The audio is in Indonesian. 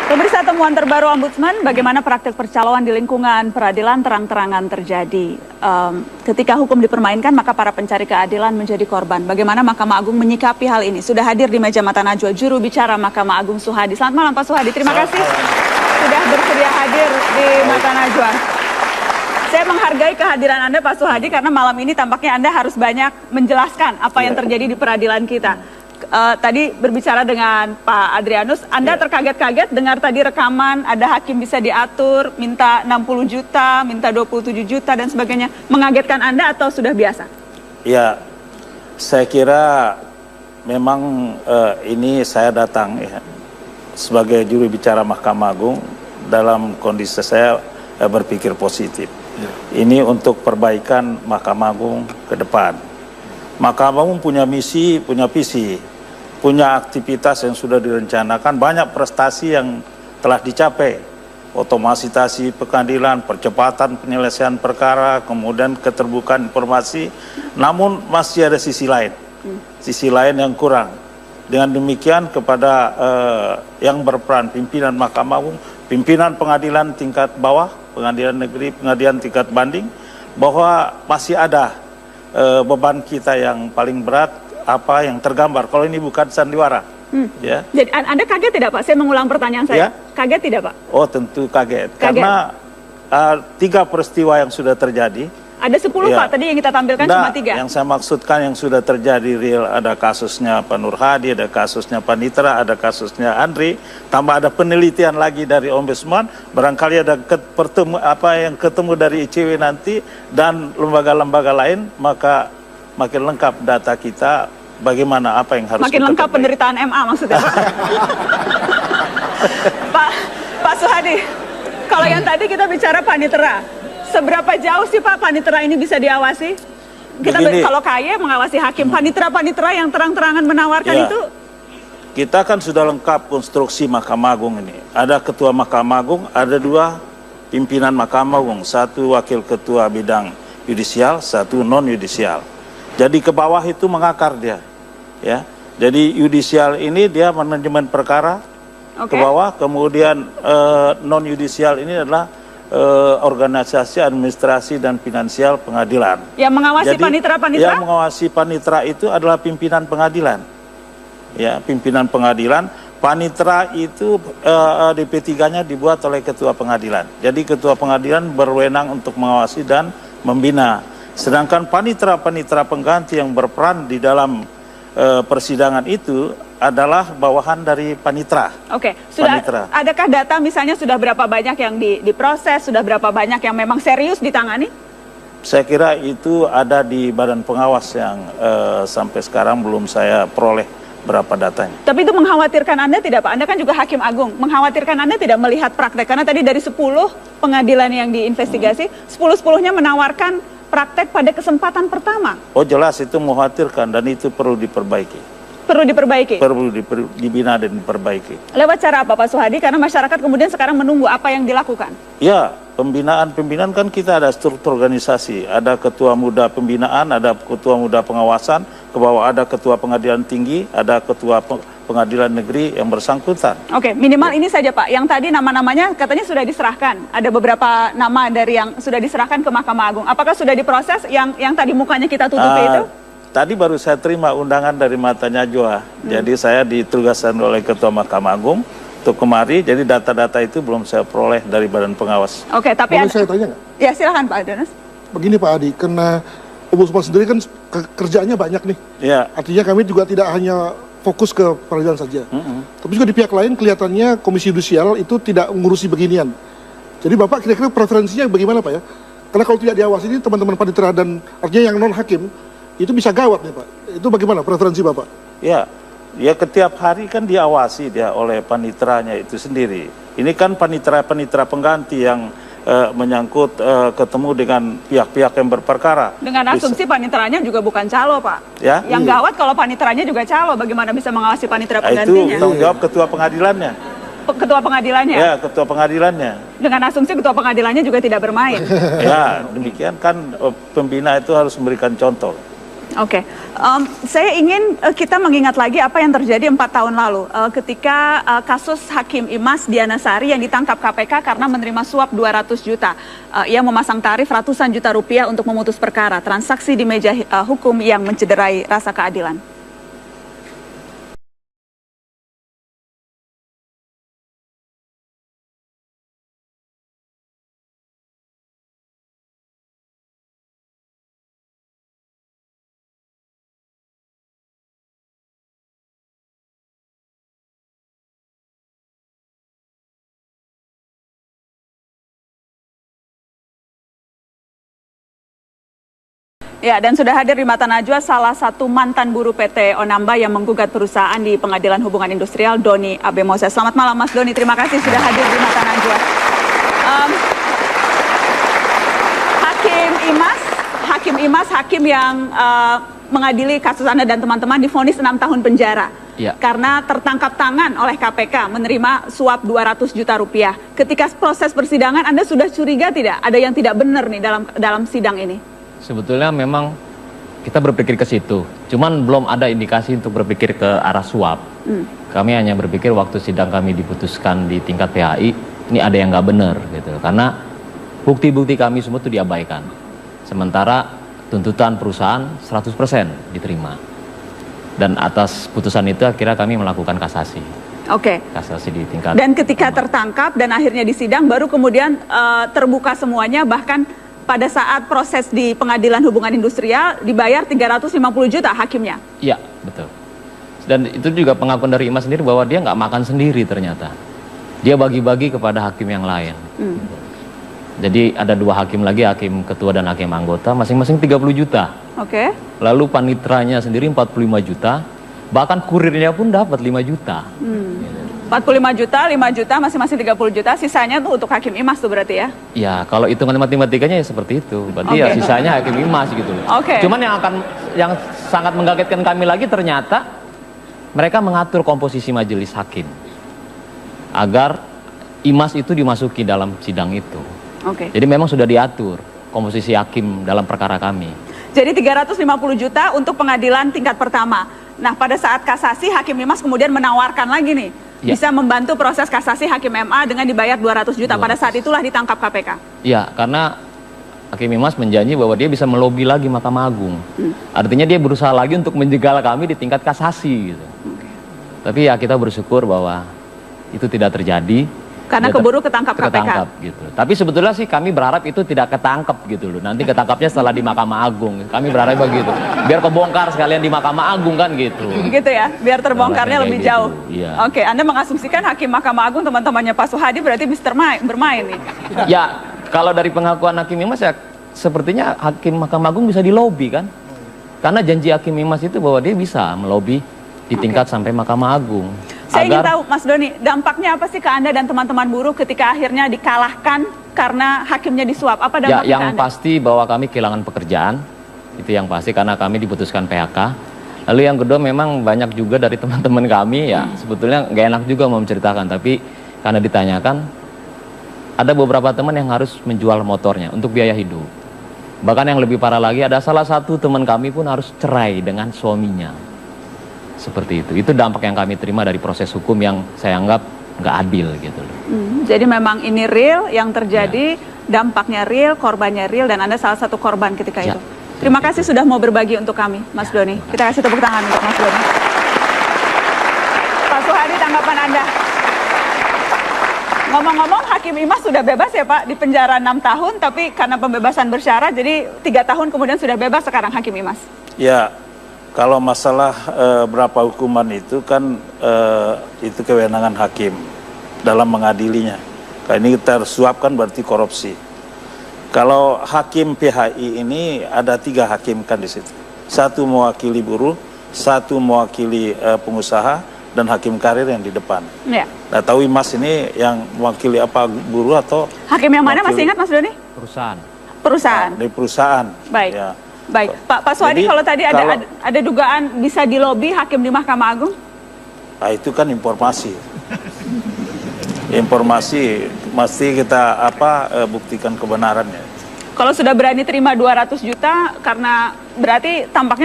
Pemirsa, temuan terbaru Ombudsman, bagaimana praktik percaloan di lingkungan peradilan terang-terangan terjadi. Ketika hukum dipermainkan, maka para pencari keadilan menjadi korban. Bagaimana Mahkamah Agung menyikapi hal ini? Sudah hadir di meja Mata Najwa juru bicara Mahkamah Agung Suhadi. Selamat malam Pak Suhadi, terima kasih sudah bersedia hadir di Mata Najwa. Saya menghargai kehadiran Anda Pak Suhadi karena malam ini tampaknya Anda harus banyak menjelaskan apa yang terjadi di peradilan kita. Tadi berbicara dengan Pak Adrianus, Anda terkaget-kaget dengar tadi rekaman ada hakim bisa diatur, minta 60 juta, minta 27 juta dan sebagainya. Mengagetkan Anda atau sudah biasa? Ya, saya kira memang ini saya datang ya sebagai juru bicara Mahkamah Agung dalam kondisi saya berpikir positif. Ini untuk perbaikan Mahkamah Agung ke depan. Mahkamah Agung punya misi, punya visi, punya aktivitas yang sudah direncanakan, banyak prestasi yang telah dicapai. Otomatisasi pengadilan, percepatan penyelesaian perkara, kemudian keterbukaan informasi, namun masih ada sisi lain yang kurang. Dengan demikian kepada yang berperan, pimpinan Mahkamah Agung, pimpinan pengadilan tingkat bawah, pengadilan negeri, pengadilan tingkat banding, bahwa masih ada beban kita yang paling berat, apa yang tergambar. Kalau ini bukan sandiwara. Ya. Jadi Anda kaget tidak Pak? Saya mengulang pertanyaan saya. Ya? Kaget tidak Pak? Oh tentu kaget. Karena 3 peristiwa yang sudah terjadi. Ada 10 ya. Pak, tadi yang kita tampilkan cuma 3. Yang saya maksudkan yang sudah terjadi real, ada kasusnya Pak Nur Hadi, ada kasusnya Pak Nitra, ada kasusnya Andri, tambah ada penelitian lagi dari Ombudsman, barangkali ada ketemu dari ICW nanti dan lembaga-lembaga lain, maka makin lengkap data kita. Bagaimana apa yang harus makin lengkap penderitaan MA maksudnya Pak Suhadi, kalau yang tadi kita bicara panitera, seberapa jauh sih Pak panitera ini bisa diawasi? Kita kalau KY mengawasi hakim, panitera yang terang-terangan menawarkan itu kita kan sudah lengkap konstruksi Mahkamah Agung ini. Ada ketua Mahkamah Agung, ada 2 pimpinan Mahkamah Agung, 1 wakil ketua bidang yudisial, 1 non yudisial. Jadi ke bawah itu mengakar dia, ya. Jadi yudisial ini dia manajemen perkara ke bawah, kemudian non yudisial ini adalah organisasi administrasi dan finansial pengadilan. Yang mengawasi panitera-panitera? Yang mengawasi panitera itu adalah pimpinan pengadilan, ya, pimpinan pengadilan. Panitera itu DP3-nya dibuat oleh ketua pengadilan. Jadi ketua pengadilan berwenang untuk mengawasi dan membina. Sedangkan panitera-panitera pengganti yang berperan di dalam persidangan itu adalah bawahan dari panitera. Oke, adakah data misalnya sudah berapa banyak yang diproses, sudah berapa banyak yang memang serius ditangani? Saya kira itu ada di badan pengawas yang sampai sekarang belum saya peroleh berapa datanya. Tapi itu mengkhawatirkan Anda tidak Pak? Anda kan juga Hakim Agung, mengkhawatirkan Anda tidak melihat praktek? Karena tadi dari 10 pengadilan yang diinvestigasi, 10-10-nya menawarkan praktek pada kesempatan pertama. Oh jelas itu mengkhawatirkan dan itu perlu diperbaiki. Perlu diperbaiki? Perlu dibina dan diperbaiki. Lewat cara apa Pak Suhadi? Karena masyarakat kemudian sekarang menunggu apa yang dilakukan. Ya, pembinaan kan kita ada struktur organisasi. Ada ketua muda pembinaan, ada ketua muda pengawasan, ke bawah ada ketua pengadilan tinggi, ada ketua pengadilan negeri yang bersangkutan. Oke, minimal ini saja Pak. Yang tadi nama-namanya katanya sudah diserahkan. Ada beberapa nama dari yang sudah diserahkan ke Mahkamah Agung. Apakah sudah diproses yang tadi mukanya kita tutupi itu? Tadi baru saya terima undangan dari Mata Najwa. Jadi saya ditugaskan oleh Ketua Mahkamah Agung untuk kemari. Jadi data-data itu belum saya peroleh dari Badan Pengawas. Oke, tapi boleh saya tanya nggak? Ya silakan Pak Adrianus. Begini Pak Adi, karena Ombudsman sendiri kan kerjaannya banyak nih. Ya. Artinya kami juga tidak hanya fokus ke peradilan saja. Tapi juga di pihak lain kelihatannya Komisi Yudisial itu tidak mengurusi beginian. Jadi Bapak kira-kira preferensinya bagaimana Pak ya? Karena kalau tidak diawasi ini teman-teman panitera dan artinya yang non-hakim itu bisa gawat nih Pak. Itu bagaimana preferensi Bapak? Ya setiap hari kan diawasi dia oleh paniteranya itu sendiri. Ini kan panitera-panitera pengganti yang menyangkut ketemu dengan pihak-pihak yang berperkara. Dengan asumsi paniteranya juga bukan calo Pak. Ya? Yang gawat kalau paniteranya juga calo, bagaimana bisa mengawasi panitera penggantinya? Itu tanggung jawab ketua pengadilannya. Ketua pengadilannya? Ya, ketua pengadilannya. Dengan asumsi ketua pengadilannya juga tidak bermain. Ya, demikian kan pembina itu harus memberikan contoh. Oke, saya ingin kita mengingat lagi apa yang terjadi 4 tahun lalu ketika kasus Hakim Imas Diana Sari yang ditangkap KPK karena menerima suap 200 juta. Ia memasang tarif ratusan juta rupiah untuk memutus perkara, transaksi di meja hukum yang mencederai rasa keadilan. Ya, dan sudah hadir di Mata Najwa salah satu mantan buruh PT Onamba yang menggugat perusahaan di Pengadilan Hubungan Industrial, Doni Abe Moses. Selamat malam Mas Doni, terima kasih sudah hadir di Mata Najwa. Hakim Imas, hakim yang mengadili kasus Anda dan teman-teman divonis 6 tahun penjara. Ya. Karena tertangkap tangan oleh KPK menerima suap 200 juta rupiah. Ketika proses persidangan Anda sudah curiga tidak? Ada yang tidak benar nih dalam sidang ini? Sebetulnya memang kita berpikir ke situ, cuman belum ada indikasi untuk berpikir ke arah suap. Kami hanya berpikir waktu sidang kami diputuskan di tingkat PHI, ini ada yang nggak benar gitu, karena bukti-bukti kami semua itu diabaikan. Sementara tuntutan perusahaan 100% diterima. Dan atas putusan itu akhirnya kami melakukan kasasi. Oke. Kasasi di tingkat. Dan ketika tertangkap dan akhirnya disidang, baru kemudian terbuka semuanya, bahkan pada saat proses di Pengadilan Hubungan Industrial dibayar 350 juta hakimnya. Iya, betul. Dan itu juga pengakuan dari Imas sendiri bahwa dia nggak makan sendiri ternyata. Dia bagi-bagi kepada hakim yang lain. Jadi ada 2 hakim lagi, hakim ketua dan hakim anggota, masing-masing 30 juta. Oke. Lalu panitranya sendiri 45 juta, bahkan kurirnya pun dapat 5 juta. 45 juta, 5 juta, masing-masing 30 juta, sisanya tuh untuk Hakim Imas tuh berarti ya? Ya, kalau hitungan matematikanya ya seperti itu. Berarti ya sisanya Hakim Imas gitu. Cuman yang sangat mengagetkan kami lagi ternyata mereka mengatur komposisi majelis hakim agar Imas itu dimasuki dalam sidang itu. Jadi memang sudah diatur komposisi hakim dalam perkara kami. Jadi 350 juta untuk pengadilan tingkat pertama. Nah, pada saat kasasi Hakim Imas kemudian menawarkan lagi nih, bisa membantu proses kasasi Hakim MA dengan dibayar 200 juta. Pada saat itulah ditangkap KPK. Iya, karena Hakim Imas menjanji bahwa dia bisa melobi lagi Mahkamah Agung. Artinya dia berusaha lagi untuk menjegal kami di tingkat kasasi gitu. Tapi ya kita bersyukur bahwa itu tidak terjadi. Karena keburu ketangkap KPK. Gitu. Tapi sebetulnya sih kami berharap itu tidak ketangkap gitu loh. Nanti ketangkapnya setelah di Mahkamah Agung. Kami berharap begitu. Biar kebongkar sekalian di Mahkamah Agung kan gitu. Gitu ya, biar terbongkarnya lebih jauh. Iya. Oke, Anda mengasumsikan Hakim Mahkamah Agung teman-temannya Pak Suhadi berarti bisa bermain nih. Ya, kalau dari pengakuan Hakim Imas ya sepertinya Hakim Mahkamah Agung bisa dilobi kan. Karena janji Hakim Imas itu bahwa dia bisa melobi di tingkat sampai Mahkamah Agung. Saya ingin tahu, Mas Doni, dampaknya apa sih ke Anda dan teman-teman buruh ketika akhirnya dikalahkan karena hakimnya disuap? Apa dampaknya ya, yang ke Anda? pasti bahwa kami kehilangan pekerjaan, itu yang pasti karena kami diputuskan PHK. Lalu yang kedua memang banyak juga dari teman-teman kami ya sebetulnya nggak enak juga mau menceritakan, tapi karena ditanyakan ada beberapa teman yang harus menjual motornya untuk biaya hidup. Bahkan yang lebih parah lagi ada salah satu teman kami pun harus cerai dengan suaminya. Seperti itu dampak yang kami terima dari proses hukum yang saya anggap nggak adil gitu loh. Jadi memang ini real yang terjadi, dampaknya real, korbannya real, dan Anda salah satu korban ketika itu. Terima kasih sudah mau berbagi untuk kami, Mas Doni. Kita kasih tepuk tangan untuk Mas Doni. Pak Suhadi, tanggapan Anda? Ngomong-ngomong, Hakim Imas sudah bebas ya Pak, di penjara 6 tahun, tapi karena pembebasan bersyarat, jadi 3 tahun kemudian sudah bebas sekarang Hakim Imas. Ya. Kalau masalah berapa hukuman itu kan itu kewenangan hakim dalam mengadilinya. Kalau ini tersuap kan berarti korupsi. Kalau hakim PHI ini ada 3 hakim kan di situ. 1 mewakili buruh, 1 mewakili pengusaha, dan hakim karir yang di depan. Ya. Nah, tahu Mas ini yang mewakili apa, buruh atau? Hakim yang mana masih ingat Mas Doni? Perusahaan. Perusahaan. Dari perusahaan. Baik. Ya. Baik, Pak Suhadi, kalau tadi ada dugaan bisa dilobi hakim di Mahkamah Agung? Nah, itu kan informasi. Informasi mesti kita buktikan kebenarannya. Kalau sudah berani terima 200 juta karena berarti tampaknya